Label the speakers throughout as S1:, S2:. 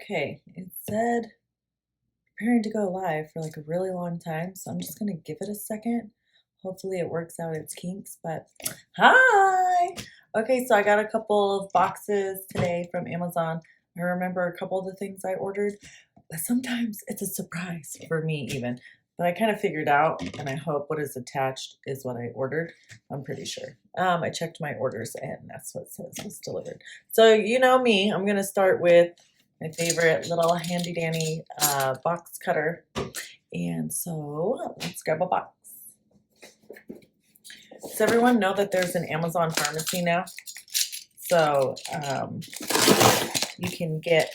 S1: Okay, it said preparing to go live for like a really long time, so I'm just gonna give it a second. Hopefully it works out its kinks, but hi! Okay, so I got a couple of boxes today from Amazon. I remember a couple of the things I ordered, but sometimes it's a surprise for me even. But I kind of figured out, and I hope what is attached is what I ordered. I'm pretty sure. I checked my orders, and that's what it says was delivered. So you know me, I'm gonna start with my favorite little handy dandy box cutter. And so let's grab a box. Does everyone know that there's an Amazon pharmacy now? So you can get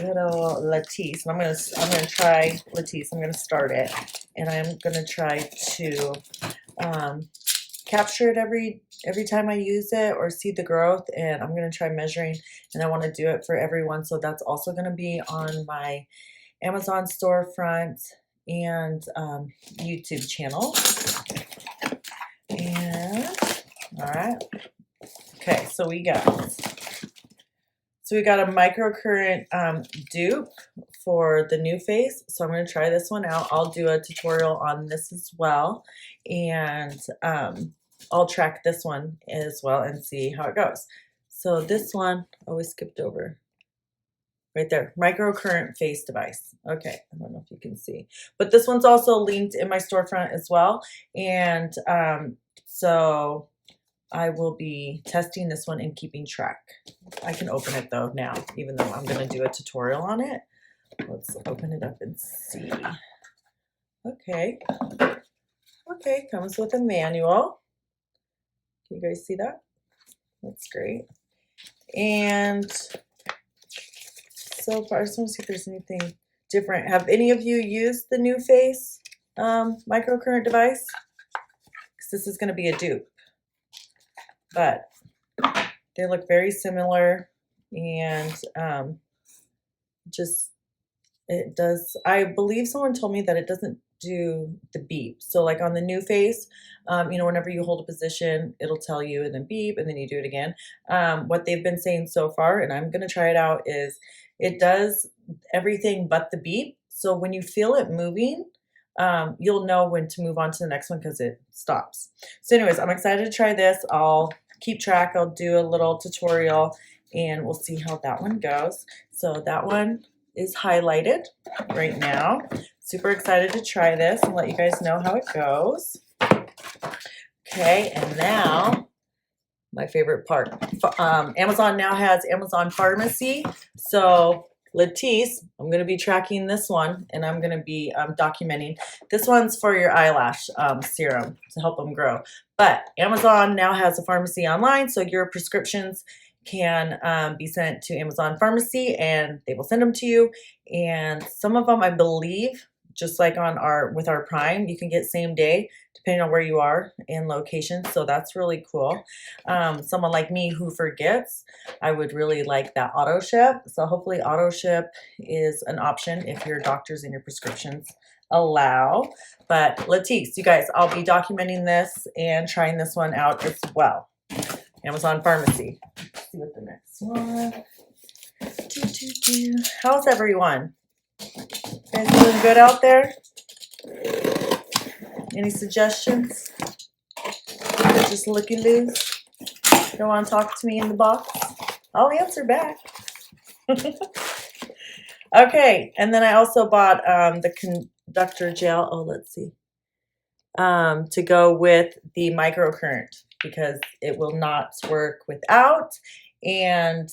S1: little Latisse, and I'm gonna try Latisse. I'm gonna start it, and I'm gonna try to capture it every time I use it or see the growth, and I'm gonna try measuring, and I want to do it for everyone. So that's also gonna be on my Amazon storefront and YouTube channel. And all right, okay, so we got a microcurrent dupe for the NuFace. So I'm going to try this one out. I'll do a tutorial on this as well, and I'll track this one as well and see how it goes. So this one, oh, we skipped over right there, microcurrent face device. Okay, I don't know if you can see, but this one's also linked in my storefront as well. And so I will be testing this one and keeping track. I can open it though now, even though I'm going to do a tutorial on it. Let's open it up and see. Okay. Okay, comes with a manual. Can you guys see that? That's great. And so far, I just want to see if there's anything different. Have any of you used the NuFace microcurrent device? Because this is going to be a dupe. But they look very similar, and just it does. I believe someone told me that it doesn't do the beep. So like on the NuFace, you know, whenever you hold a position, it'll tell you and then beep, and then you do it again. What they've been saying so far, and I'm gonna try it out, is it does everything but the beep. So when you feel it moving, you'll know when to move on to the next one because it stops. So anyways, I'm excited to try this. I'll keep track. I'll do a little tutorial, and we'll see how that one goes. So that one is highlighted right now. Super excited to try this and let you guys know how it goes. Okay, and now my favorite part. Amazon now has Amazon Pharmacy. So Latisse, I'm going to be tracking this one, and I'm going to be documenting. This one's for your eyelash serum to help them grow. But Amazon now has a pharmacy online, so your prescriptions can be sent to Amazon Pharmacy, and they will send them to you. And some of them, I believe, just like on with our Prime, you can get same day depending on where you are and location. So that's really cool. Someone like me who forgets, I would really like that auto ship. So hopefully auto ship is an option if your doctors and your prescriptions allow. But Latisse, you guys, I'll be documenting this and trying this one out as well. Amazon Pharmacy. Let's see what the next one. How's everyone? You guys doing good out there? Any suggestions? Just looky loose? Don't want to talk to me in the box? I'll answer back. Okay, and then I also bought the conductor gel. Oh, let's see. To go with the microcurrent, because it will not work without, and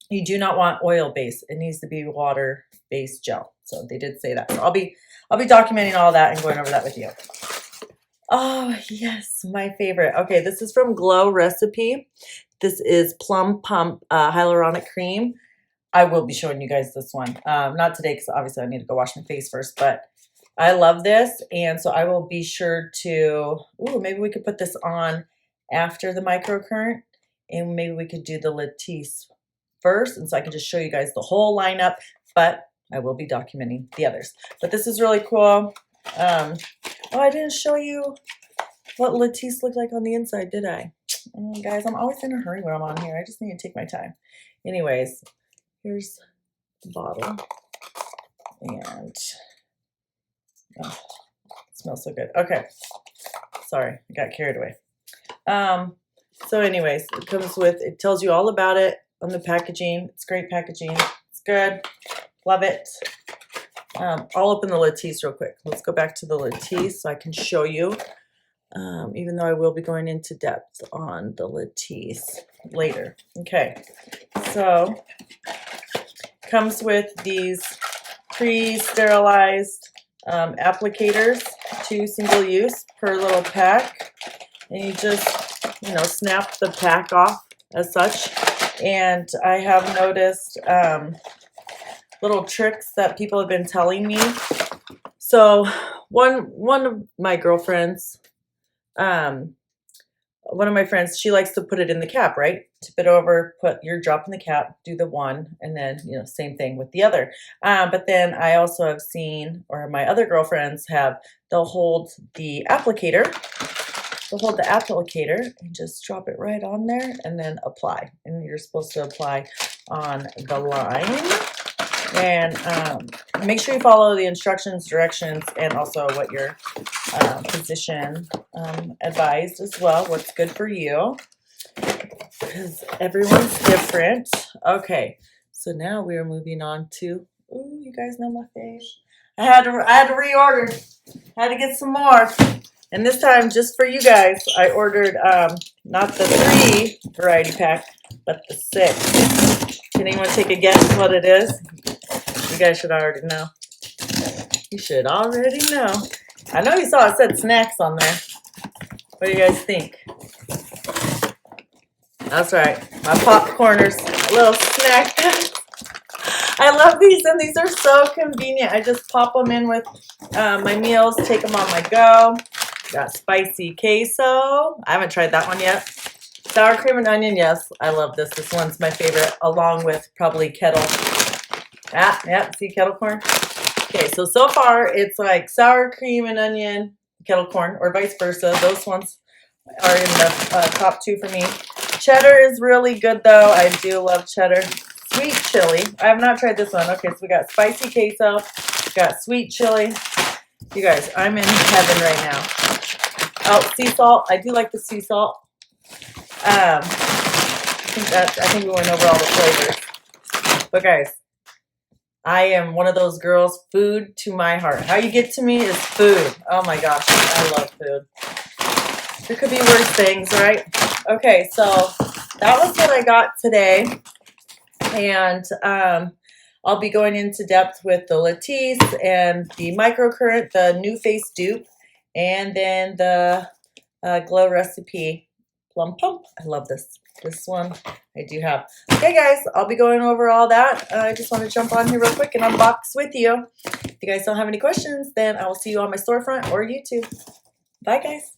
S1: you do not want oil-based. It needs to be water-based gel. So they did say that. So I'll be documenting all that and going over that with you. Oh, yes, my favorite. Okay, this is from Glow Recipe. This is Plum Pump Hyaluronic Cream. I will be showing you guys this one. Not today, because obviously I need to go wash my face first, but I love this, and so I will be sure to, maybe we could put this on after the microcurrent, and maybe we could do the Latisse first, and so I can just show you guys the whole lineup, but I will be documenting the others. But this is really cool. Oh, I didn't show you what Latisse looked like on the inside, did I? Guys, I'm always in a hurry when I'm on here. I just need to take my time. Anyways, Here's the bottle. And oh, it smells so good. Okay. Sorry, I got carried away. So anyways, it comes with, it tells you all about it on the packaging. It's great packaging. It's good. Love it. I'll open the Lattice real quick. Let's go back to the Lattice so I can show you, even though I will be going into depth on the Lattice later. Okay, so comes with these pre-sterilized applicators, 2 single use per little pack, and you just, you know, snap the pack off as such. And I have noticed little tricks that people have been telling me. So one of my girlfriends, one of my friends, she likes to put it in the cap, right? Tip it over, put your drop in the cap, do the one, and then, you know, same thing with the other. But then I also have seen, or my other girlfriends have, they'll hold the applicator. They'll hold the applicator and just drop it right on there and then apply. And you're supposed to apply on the line. And make sure you follow the instructions, directions, and also what your physician advised as well, what's good for you, because everyone's different. Okay, so now we are moving on to, ooh, you guys know my face. I had to reorder, had to get some more. And this time, just for you guys, I ordered not the 3 variety pack, but the 6. Can anyone take a guess what it is? You guys should already know. You should already know. I know you saw it said snacks on there. What do you guys think? That's right. My popcorners, a little snack. I love these, and these are so convenient. I just pop them in with my meals, take them on my go. Got spicy queso. I haven't tried that one yet. Sour cream and onion, yes. I love this. This one's my favorite, along with probably kettle. Yeah, see kettle corn? Okay, so far it's like sour cream and onion, kettle corn, or vice versa. Those ones are in the top 2 for me. Cheddar is really good though. I do love cheddar. Sweet chili. I have not tried this one. Okay, so we got spicy queso, we got sweet chili. You guys, I'm in heaven right now. Oh, sea salt. I do like the sea salt. I think we went over all the flavors. But guys, I am one of those girls, food to my heart. How you get to me is food. Oh my gosh, I love food. There could be worse things, right? Okay, so that was what I got today. And I'll be going into depth with the Lattice and the Microcurrent, the NuFace dupe, and then the Glow Recipe Plum. I love this one. I do have. Okay, guys, I'll be going over all that. I just want to jump on here real quick and unbox with you. If you guys don't have any questions, then I will see you on my storefront or YouTube. Bye, guys.